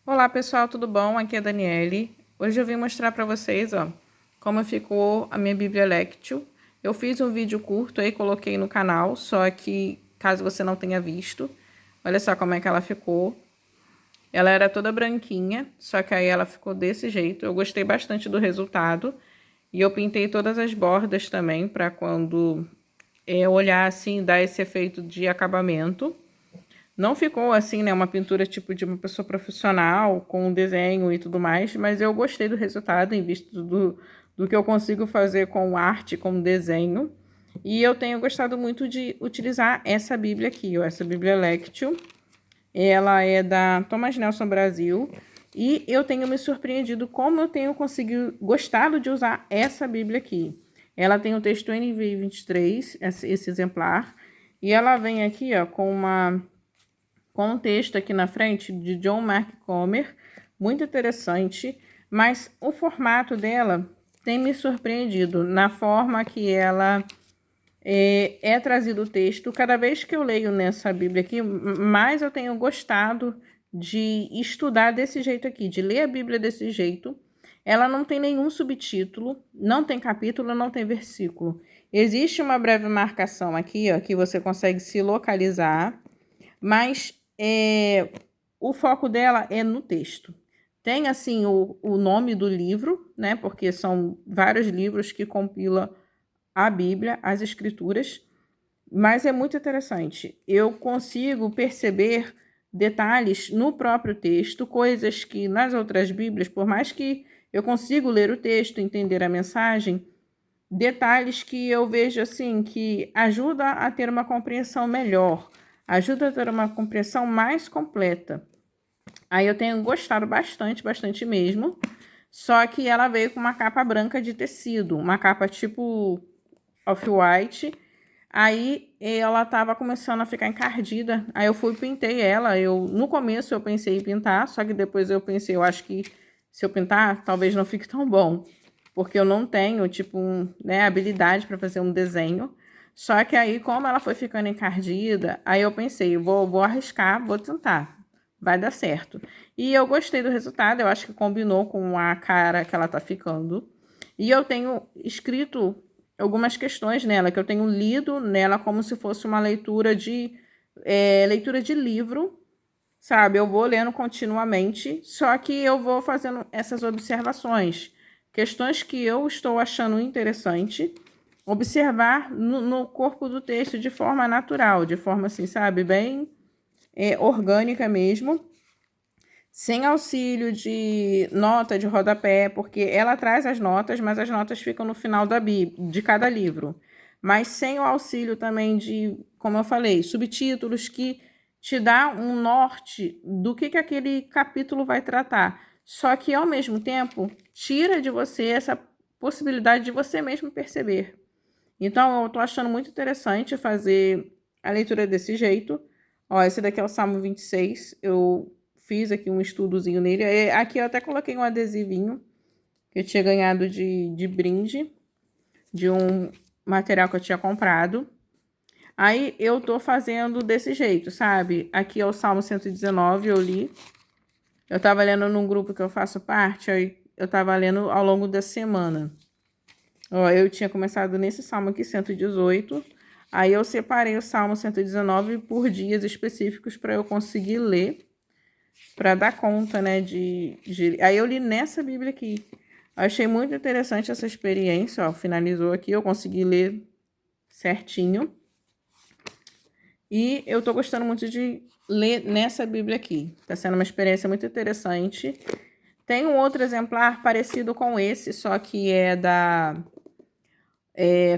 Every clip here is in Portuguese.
Olá pessoal, tudo bom? Aqui é a Daniele. Hoje eu vim mostrar para vocês, como ficou a minha Bíblia Lectio. Eu fiz um vídeo curto aí, coloquei no canal, só que caso você não tenha visto, olha só como é que ela ficou. Ela era toda branquinha, só que aí ela ficou desse jeito. Eu gostei bastante do resultado e eu pintei todas as bordas também para quando olhar assim, dar esse efeito de acabamento. Não ficou assim, né, uma pintura tipo de uma pessoa profissional, com um desenho e tudo mais, mas eu gostei do resultado em vista do que eu consigo fazer com arte, com desenho. E eu tenho gostado muito de utilizar essa Bíblia aqui, essa Bíblia Lectio. Ela é da Thomas Nelson Brasil. E eu tenho me surpreendido como eu tenho conseguido, gostado de usar essa Bíblia aqui. Ela tem o texto NVI 23, esse exemplar. E ela vem aqui, com um texto aqui na frente de John Mark Comer, muito interessante, mas o formato dela tem me surpreendido na forma que ela é trazido o texto. Cada vez que eu leio nessa Bíblia aqui, mais eu tenho gostado de estudar desse jeito aqui, de ler a Bíblia desse jeito. Ela não tem nenhum subtítulo, não tem capítulo, não tem versículo. Existe uma breve marcação aqui, que você consegue se localizar, mas o foco dela é no texto. Tem, assim, o nome do livro, né? Porque são vários livros que compila a Bíblia, as Escrituras, mas é muito interessante. Eu consigo perceber detalhes no próprio texto, coisas que nas outras Bíblias, por mais que eu consiga ler o texto, entender a mensagem, detalhes que eu vejo assim que ajuda a ter uma compreensão melhor, ajuda a ter uma compreensão mais completa. Aí eu tenho gostado bastante, bastante mesmo. Só que ela veio com uma capa branca de tecido, uma capa tipo off-white. Aí ela tava começando a ficar encardida. Aí eu fui e pintei ela. No começo eu pensei em pintar, só que depois eu pensei, eu acho que se eu pintar, talvez não fique tão bom, porque eu não tenho, tipo, habilidade para fazer um desenho. Só que aí, como ela foi ficando encardida, aí eu pensei, vou arriscar, vou tentar, vai dar certo. E eu gostei do resultado, eu acho que combinou com a cara que ela tá ficando. E eu tenho escrito algumas questões nela, que eu tenho lido nela como se fosse uma leitura de livro, sabe? Eu vou lendo continuamente, só que eu vou fazendo essas observações, questões que eu estou achando interessante, observar no corpo do texto de forma natural, de forma assim, sabe? Bem orgânica mesmo, sem auxílio de nota de rodapé, porque ela traz as notas, mas as notas ficam no final de cada livro. Mas sem o auxílio também de, como eu falei, subtítulos que te dá um norte do que aquele capítulo vai tratar. Só que, ao mesmo tempo, tira de você essa possibilidade de você mesmo perceber. Então, eu estou achando muito interessante fazer a leitura desse jeito. Ó, esse daqui é o Salmo 26. Eu fiz aqui um estudozinho nele. Aqui eu até coloquei um adesivinho que eu tinha ganhado de brinde, de um material que eu tinha comprado. Aí eu tô fazendo desse jeito, sabe? Aqui é o Salmo 119, eu li. Eu tava lendo num grupo que eu faço parte, aí eu tava lendo ao longo da semana. Ó, eu tinha começado nesse Salmo aqui, 118. Aí eu separei o Salmo 119 por dias específicos para eu conseguir ler, para dar conta, né, Aí eu li nessa Bíblia aqui. Achei muito interessante essa experiência, ó, finalizou aqui, eu consegui ler certinho. E eu tô gostando muito de ler nessa Bíblia aqui. Tá sendo uma experiência muito interessante. Tem um outro exemplar parecido com esse, só que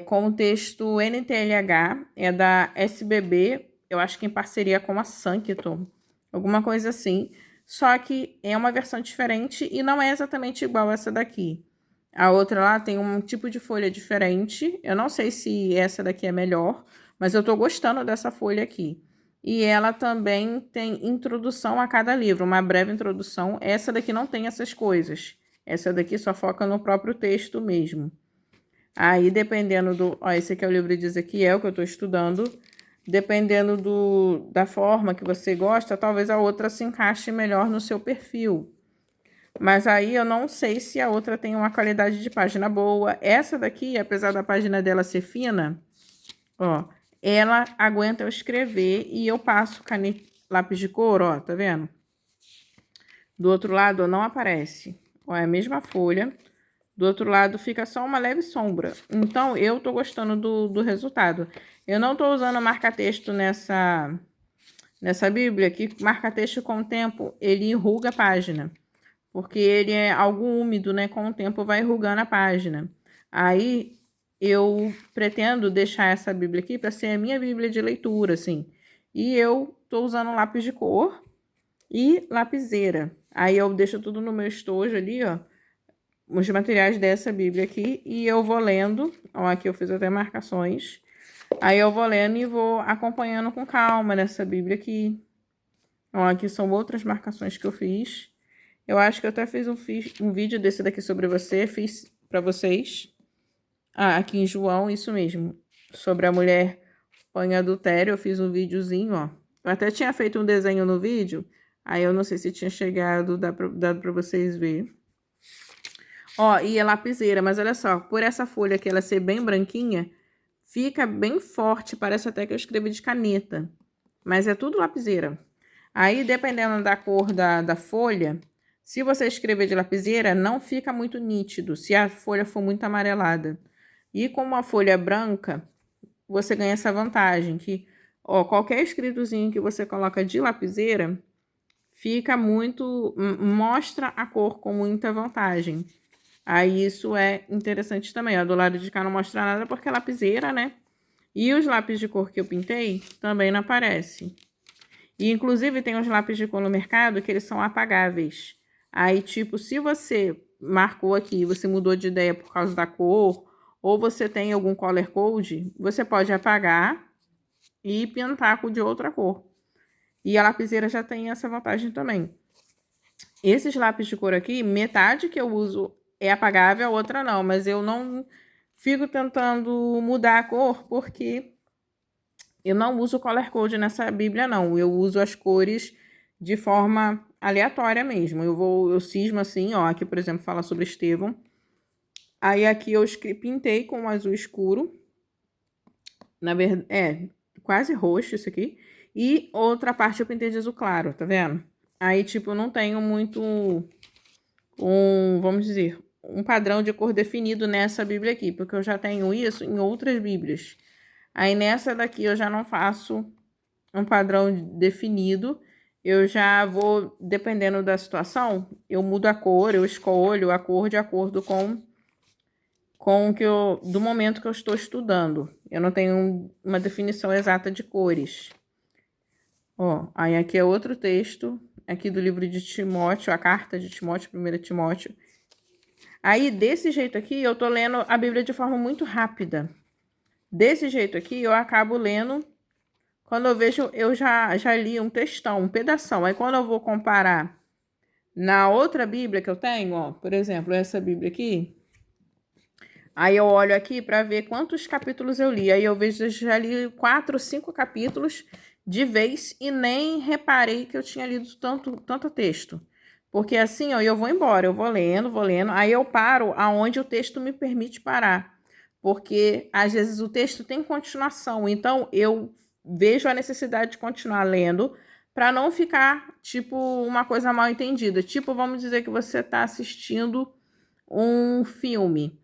com o texto NTLH, é da SBB, eu acho que em parceria com a Sanctum, alguma coisa assim. Só que é uma versão diferente e não é exatamente igual essa daqui. A outra lá tem um tipo de folha diferente. Eu não sei se essa daqui é melhor, mas eu tô gostando dessa folha aqui. E ela também tem introdução a cada livro, uma breve introdução. Essa daqui não tem essas coisas. Essa daqui só foca no próprio texto mesmo. Aí, dependendo do... Ó, esse aqui é o livro de Ezequiel, que eu estou estudando. dependendo da forma que você gosta, talvez a outra se encaixe melhor no seu perfil. Mas aí eu não sei se a outra tem uma qualidade de página boa. Essa daqui, apesar da página dela ser fina, ó, ela aguenta eu escrever e eu passo lápis de cor, ó, tá vendo? Do outro lado, ó, não aparece. Ó, é a mesma folha. Do outro lado fica só uma leve sombra. Então, eu tô gostando do resultado. Eu não tô usando marca-texto nessa Bíblia, que marca-texto com o tempo, ele enruga a página. Porque ele é algo úmido, né? Com o tempo vai enrugando a página. Aí, eu pretendo deixar essa Bíblia aqui para ser a minha Bíblia de leitura, assim. E eu tô usando lápis de cor e lapiseira. Aí, eu deixo tudo no meu estojo ali, ó, os materiais dessa Bíblia aqui, e eu vou lendo. Ó, aqui eu fiz até marcações. Aí eu vou lendo e vou acompanhando com calma nessa Bíblia aqui. Ó, aqui são outras marcações que eu fiz. Eu acho que eu até fiz um vídeo desse daqui sobre você, fiz para vocês. Ah, aqui em João, isso mesmo. Sobre a mulher em adultério, eu fiz um videozinho, ó. Eu até tinha feito um desenho no vídeo, aí eu não sei se tinha chegado, dado para vocês verem. Ó, e a lapiseira, mas olha só, por essa folha aqui ela ser bem branquinha, fica bem forte, parece até que eu escrevi de caneta. Mas é tudo lapiseira. Aí, dependendo da cor da folha, se você escrever de lapiseira, não fica muito nítido, se a folha for muito amarelada. E com uma folha branca, você ganha essa vantagem, que ó, qualquer escritozinho que você coloca de lapiseira, fica muito, mostra a cor com muita vantagem. Aí isso é interessante também, ó, do lado de cá não mostra nada porque é lapiseira, né? E os lápis de cor que eu pintei também não aparecem. E inclusive tem uns lápis de cor no mercado que eles são apagáveis. Aí tipo, se você marcou aqui, você mudou de ideia por causa da cor, ou você tem algum color code, você pode apagar e pintar de outra cor. E a lapiseira já tem essa vantagem também. Esses lápis de cor aqui, metade que eu uso é apagável, a outra não. Mas eu não fico tentando mudar a cor porque eu não uso color code nessa Bíblia, não. Eu uso as cores de forma aleatória mesmo. Eu cismo assim, ó. Aqui, por exemplo, fala sobre Estevão. Aí aqui eu pintei com um azul escuro. Na verdade, quase roxo isso aqui. E outra parte eu pintei de azul claro, tá vendo? Aí, tipo, eu não tenho muito vamos dizer, um padrão de cor definido nessa Bíblia aqui, porque eu já tenho isso em outras Bíblias. Aí nessa daqui eu já não faço um padrão definido, eu já vou, dependendo da situação, eu mudo a cor, eu escolho a cor de acordo com do momento que eu estou estudando. Eu não tenho uma definição exata de cores. Ó, aí aqui é outro texto, aqui do livro de Timóteo, a carta de Timóteo, 1 Timóteo. Aí, desse jeito aqui, eu tô lendo a Bíblia de forma muito rápida. Desse jeito aqui, eu acabo lendo. Quando eu vejo, eu já li um textão, um pedação. Aí, quando eu vou comparar na outra Bíblia que eu tenho, ó, por exemplo, essa Bíblia aqui, aí eu olho aqui para ver quantos capítulos eu li. Aí eu vejo, eu já li 4, 5 capítulos de vez e nem reparei que eu tinha lido tanto texto. Porque assim, ó, eu vou embora, eu vou lendo, aí eu paro aonde o texto me permite parar. Porque às vezes o texto tem continuação, então eu vejo a necessidade de continuar lendo para não ficar, tipo, uma coisa mal entendida. Tipo, vamos dizer que você está assistindo um filme.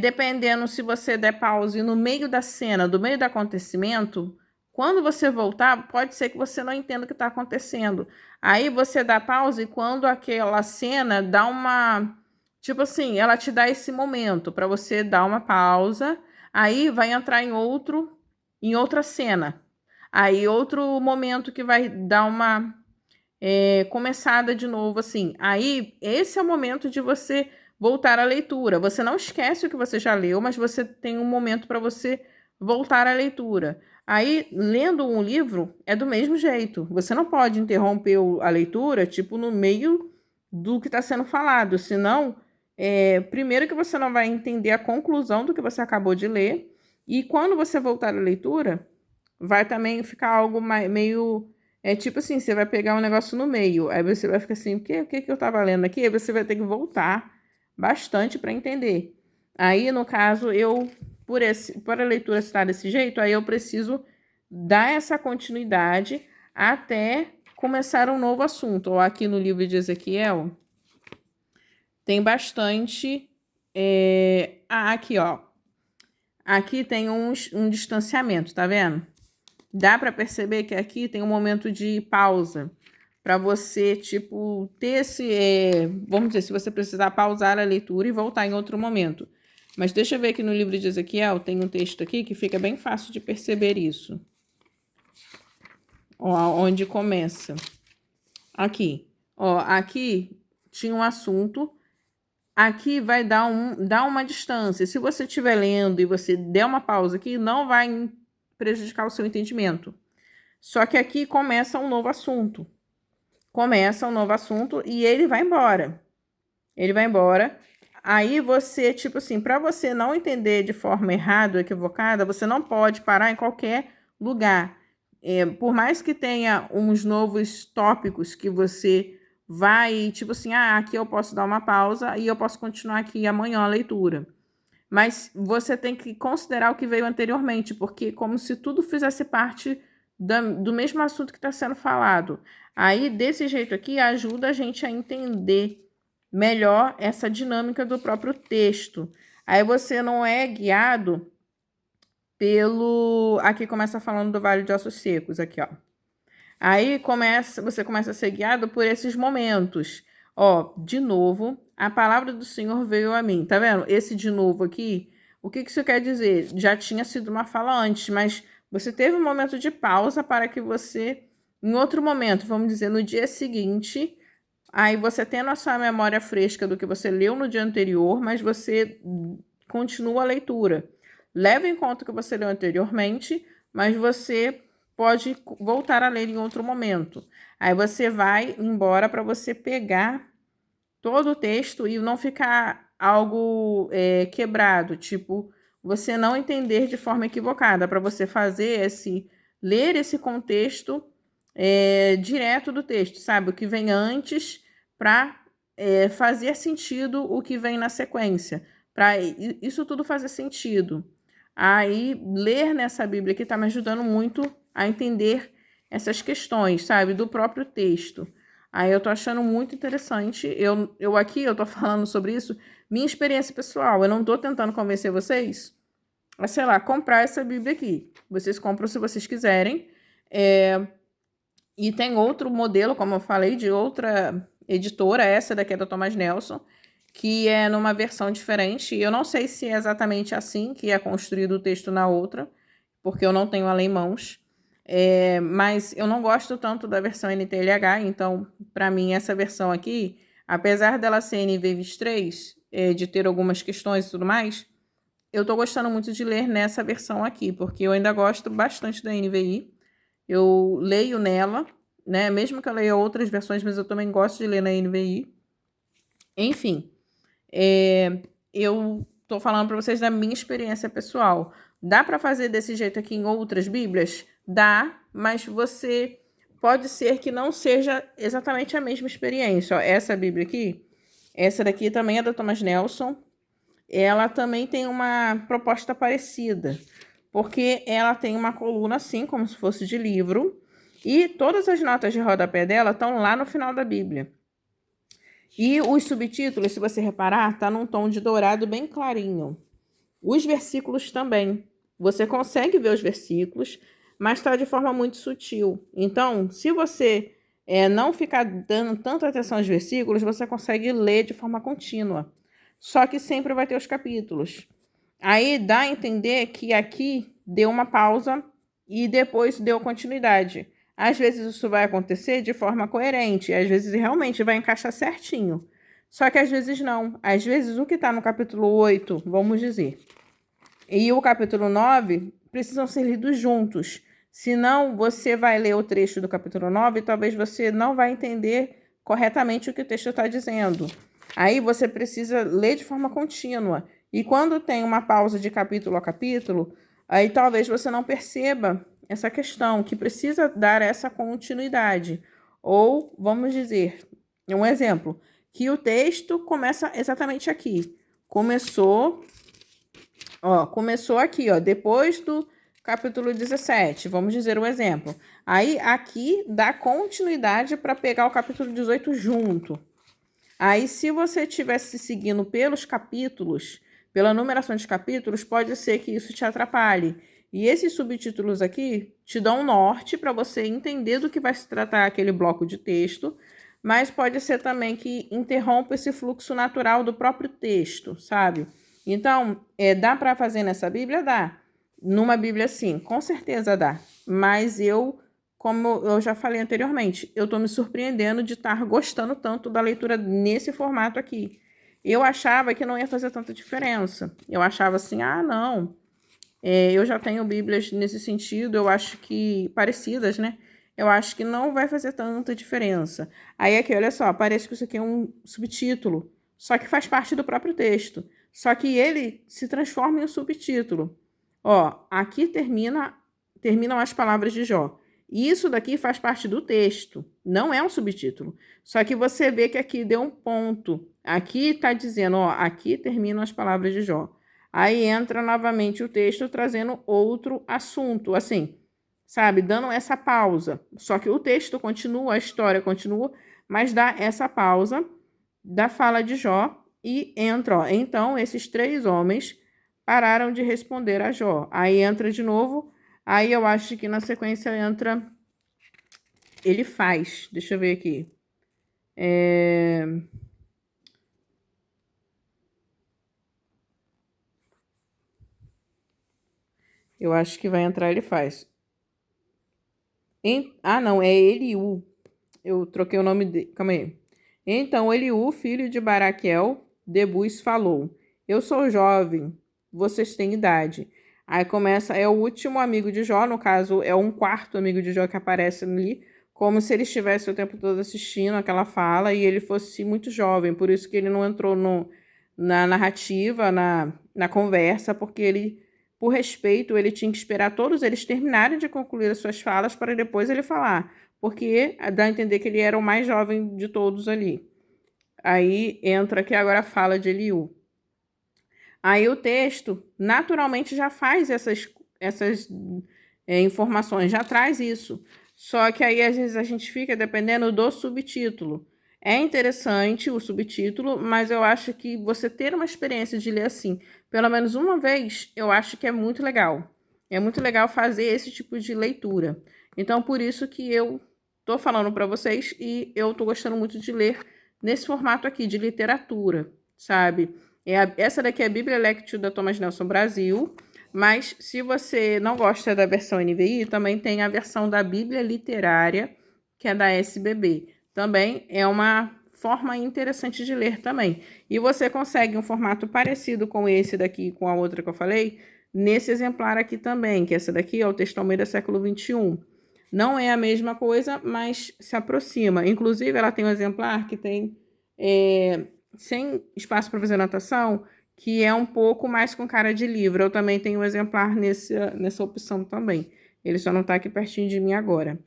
Dependendo se você der pause no meio da cena, do meio do acontecimento, quando você voltar, pode ser que você não entenda o que está acontecendo. Aí você dá pausa e quando aquela cena dá uma... Tipo assim, ela te dá esse momento para você dar uma pausa, aí vai entrar em outra cena. Aí outro momento que vai dar uma começada de novo, assim. Aí esse é o momento de você voltar à leitura. Você não esquece o que você já leu, mas você tem um momento para você voltar à leitura. Aí, lendo um livro, é do mesmo jeito. Você não pode interromper a leitura, tipo, no meio do que está sendo falado. Senão, primeiro que você não vai entender a conclusão do que você acabou de ler. E quando você voltar à leitura, vai também ficar algo meio... É tipo assim, você vai pegar um negócio no meio, aí você vai ficar assim, o que eu tava lendo aqui? Aí você vai ter que voltar bastante para entender. Aí, no caso, por a leitura estar desse jeito, aí eu preciso dar essa continuidade até começar um novo assunto. Ou aqui no livro de Ezequiel, tem bastante... aqui, ó. Aqui tem um distanciamento, tá vendo? Dá para perceber que aqui tem um momento de pausa para você, tipo, ter esse... vamos dizer, se você precisar pausar a leitura e voltar em outro momento. Mas deixa eu ver aqui no livro de Ezequiel, tem um texto aqui que fica bem fácil de perceber isso. Ó, onde começa. Aqui. Ó, aqui tinha um assunto. Aqui vai dar uma distância. Se você estiver lendo e você der uma pausa aqui, não vai prejudicar o seu entendimento. Só que aqui começa um novo assunto. Começa um novo assunto e ele vai embora. Ele vai embora. Aí você, tipo assim, para você não entender de forma errada ou equivocada, você não pode parar em qualquer lugar. Por mais que tenha uns novos tópicos que você vai, tipo assim, aqui eu posso dar uma pausa e eu posso continuar aqui amanhã a leitura. Mas você tem que considerar o que veio anteriormente, porque como se tudo fizesse parte do mesmo assunto que está sendo falado. Aí, desse jeito aqui, ajuda a gente a entender melhor essa dinâmica do próprio texto. Aí você não é guiado pelo... Aqui começa falando do Vale de Ossos Secos, aqui, ó. Aí você começa a ser guiado por esses momentos. Ó, de novo, a palavra do Senhor veio a mim. Tá vendo? Esse de novo aqui, o que isso quer dizer? Já tinha sido uma fala antes, mas você teve um momento de pausa para que você, em outro momento, vamos dizer, no dia seguinte, aí você tendo a sua memória fresca do que você leu no dia anterior, mas você continua a leitura. Leva em conta o que você leu anteriormente, mas você pode voltar a ler em outro momento. Aí você vai embora para você pegar todo o texto e não ficar algo quebrado, tipo, você não entender de forma equivocada, para você ler esse contexto direto do texto, sabe? O que vem antes para fazer sentido o que vem na sequência, para isso tudo fazer sentido. Aí, ler nessa Bíblia aqui está me ajudando muito a entender essas questões, sabe? Do próprio texto. Aí eu tô achando muito interessante. Eu aqui, eu tô falando sobre isso, minha experiência pessoal. Eu não tô tentando convencer vocês a, sei lá, comprar essa Bíblia aqui. Vocês compram se vocês quiserem. E tem outro modelo, como eu falei, de outra editora, essa daqui é da Thomas Nelson, que é numa versão diferente. Eu não sei se é exatamente assim que é construído o texto na outra, porque eu não tenho ela em mãos. Mas eu não gosto tanto da versão NTLH, então, para mim, essa versão aqui, apesar dela ser NV23, de ter algumas questões e tudo mais, eu tô gostando muito de ler nessa versão aqui, porque eu ainda gosto bastante da NVI. Eu leio nela, né? Mesmo que eu leia outras versões, mas eu também gosto de ler na NVI. Enfim, eu tô falando para vocês da minha experiência pessoal. Dá para fazer desse jeito aqui em outras Bíblias? Dá, mas você pode ser que não seja exatamente a mesma experiência. Ó, essa Bíblia aqui, essa daqui também é da Thomas Nelson. Ela também tem uma proposta parecida, porque ela tem uma coluna assim, como se fosse de livro, e todas as notas de rodapé dela estão lá no final da Bíblia. E os subtítulos, se você reparar, tá num tom de dourado bem clarinho. Os versículos também. Você consegue ver os versículos, mas está de forma muito sutil. Então, se você não ficar dando tanta atenção aos versículos, você consegue ler de forma contínua. Só que sempre vai ter os capítulos. Aí dá a entender que aqui deu uma pausa e depois deu continuidade. Às vezes isso vai acontecer de forma coerente, às vezes realmente vai encaixar certinho. Só que às vezes não. Às vezes o que está no capítulo 8, vamos dizer, e o capítulo 9 precisam ser lidos juntos. Senão, você vai ler o trecho do capítulo 9 e talvez você não vai entender corretamente o que o texto está dizendo. Aí você precisa ler de forma contínua. E quando tem uma pausa de capítulo a capítulo, aí talvez você não perceba essa questão, que precisa dar essa continuidade. Ou, vamos dizer, um exemplo, que o texto começa exatamente aqui. Começou aqui, ó, depois do capítulo 17, vamos dizer um exemplo. Aí, aqui, dá continuidade para pegar o capítulo 18 junto. Aí, se você estivesse seguindo pelos capítulos, pela numeração de capítulos, pode ser que isso te atrapalhe. E esses subtítulos aqui te dão um norte para você entender do que vai se tratar aquele bloco de texto, mas pode ser também que interrompa esse fluxo natural do próprio texto, sabe? Então, dá para fazer nessa Bíblia? Dá. Numa Bíblia, sim, com certeza dá. Mas como eu já falei anteriormente, eu estou me surpreendendo de estar gostando tanto da leitura nesse formato aqui. Eu achava que não ia fazer tanta diferença. Eu achava assim, não, eu já tenho Bíblias nesse sentido, eu acho que parecidas, né? Eu acho que não vai fazer tanta diferença. Aí aqui, olha só, parece que isso aqui é um subtítulo, só que faz parte do próprio texto. Só que ele se transforma em um subtítulo. Ó, aqui terminam as palavras de Jó. Isso daqui faz parte do texto, não é um subtítulo. Só que você vê que aqui deu um ponto. Aqui está dizendo, ó, aqui terminam as palavras de Jó. Aí entra novamente o texto trazendo outro assunto, assim, sabe? Dando essa pausa. Só que o texto continua, a história continua, mas dá essa pausa da fala de Jó e entra, ó. Então, esses 3 homens pararam de responder a Jó. Aí entra de novo. Aí eu acho que na sequência entra ele faz. Deixa eu ver aqui. Eu acho que vai entrar ele faz. Não, é Eliú. Eu troquei o nome dele. Calma aí. Então Eliú, filho de Baraquel, Debus, falou: Eu sou jovem, vocês têm idade. Aí começa, é o último amigo de Jó, no caso, é um quarto amigo de Jó que aparece ali, como se ele estivesse o tempo todo assistindo aquela fala e ele fosse muito jovem, por isso que ele não entrou na narrativa, na conversa, porque ele, por respeito, ele tinha que esperar todos eles terminarem de concluir as suas falas para depois ele falar, porque dá a entender que ele era o mais jovem de todos ali. Aí entra aqui agora a fala de Eliú. Aí o texto naturalmente já faz essas informações, já traz isso. Só que aí às vezes a gente fica dependendo do subtítulo. É interessante o subtítulo, mas eu acho que você ter uma experiência de ler assim, pelo menos uma vez, eu acho que é muito legal. É muito legal fazer esse tipo de leitura. Então, por isso que eu tô falando para vocês e eu tô gostando muito de ler nesse formato aqui, de literatura, sabe? Essa daqui é a Bíblia Lectio da Thomas Nelson Brasil, mas se você não gosta da versão NVI, também tem a versão da Bíblia Literária, que é da SBB. Também é uma forma interessante de ler também. E você consegue um formato parecido com esse daqui, com a outra que eu falei, nesse exemplar aqui também, que essa daqui é o Texto Almeida século XXI. Não é a mesma coisa, mas se aproxima. Inclusive, ela tem um exemplar que tem sem espaço para fazer anotação, que é um pouco mais com cara de livro. Eu também tenho um exemplar nessa opção também. Ele só não está aqui pertinho de mim agora.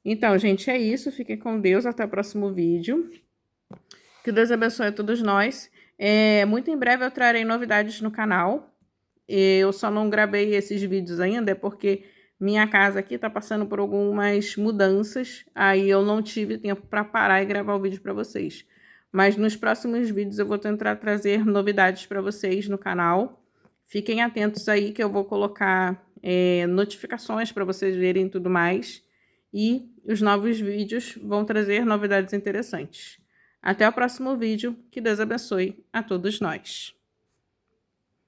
Então, gente, é isso. Fiquem com Deus. Até o próximo vídeo. Que Deus abençoe a todos nós. Muito em breve eu trarei novidades no canal. Eu só não gravei esses vídeos ainda, porque minha casa aqui está passando por algumas mudanças. Aí eu não tive tempo para parar e gravar o vídeo para vocês. Mas nos próximos vídeos eu vou tentar trazer novidades para vocês no canal. Fiquem atentos aí que eu vou colocar notificações para vocês verem tudo mais. E os novos vídeos vão trazer novidades interessantes. Até o próximo vídeo. Que Deus abençoe a todos nós.